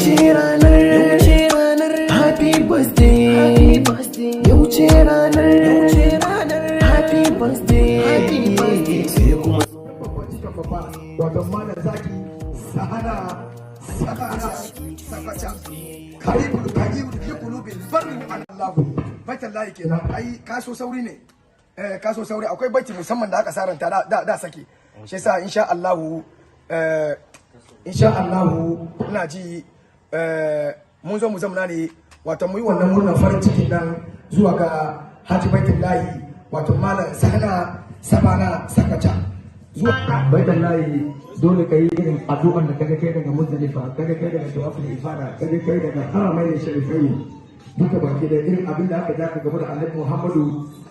ce ranar happy birthday, yau ce ranar happy birthday, sai kuma wato mana zaki sahana sabaca karibu fi qulubil barri Allah batallahi kenan ai kaso sauri ne kaso sauri akwai baiti musamman da aka saranta da saki shi yasa insha Allah ina ji mun zo mu zamana ne wato mu yi wannan murnar farin cikin nan zuwa ga Haji Baitullahi wato malam sahana sabana sakaca zuwa Baitullahi dole kai irin addu'an da kaga kai daga Muzdalifa kaga kai daga tawaful ifada kaga kai daga haramai da sharifai duka baki da irin abin da aka jaka gaba da Annabi Muhammadu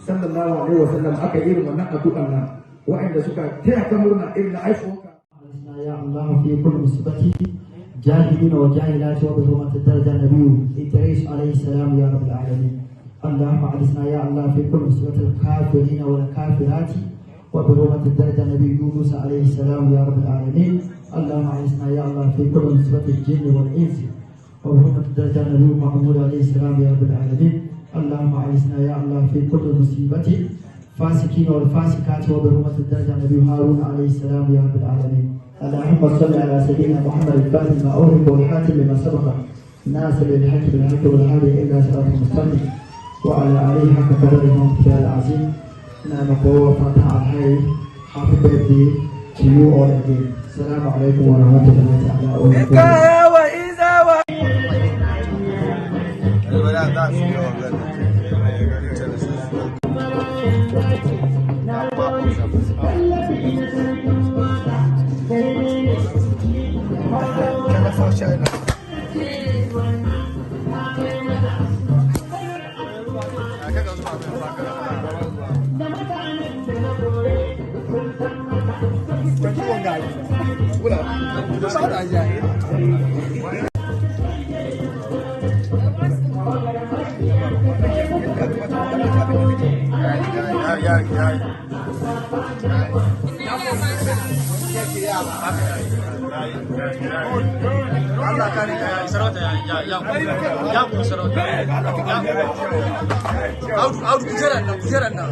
sallallahu alaihi wasallam aka yi irin wannan addu'an nan wa'anda suka taya ka murna irin iPhone يا الله في كل مصيبتي جاهدين وجاهلات وبهمة الدرجة النبي إدريس عليه السلام يا رب العالمين اللهم أعزنا يا الله في كل مصيبة الكافرين والكافرات وبهمة الدرجة النبي يونس عليه السلام يا رب العالمين اللهم أعزنا يا الله في كل مصيبة الجن والإنس وبهمة الدرجة النبي محمود عليه السلام يا رب العالمين اللهم أعزنا يا الله في كل مصيبة فاسقين والفاسقات وبهمة الدرجة النبي هارون عليه السلام يا رب العالمين اللهم صل على سيدنا محمد الفاتح ما أغلق والحاتم لما سبق ناصر للحق بالحق والهادي إلى صراط المستقيم وعلى آله حق قدره ومقداره العظيم نعم قوة فاتحة الخير happy birthday to you all again. السلام عليكم ورحمة الله تعالى Allah kare ka sarauta ya kuma sarauta audu kujeran nan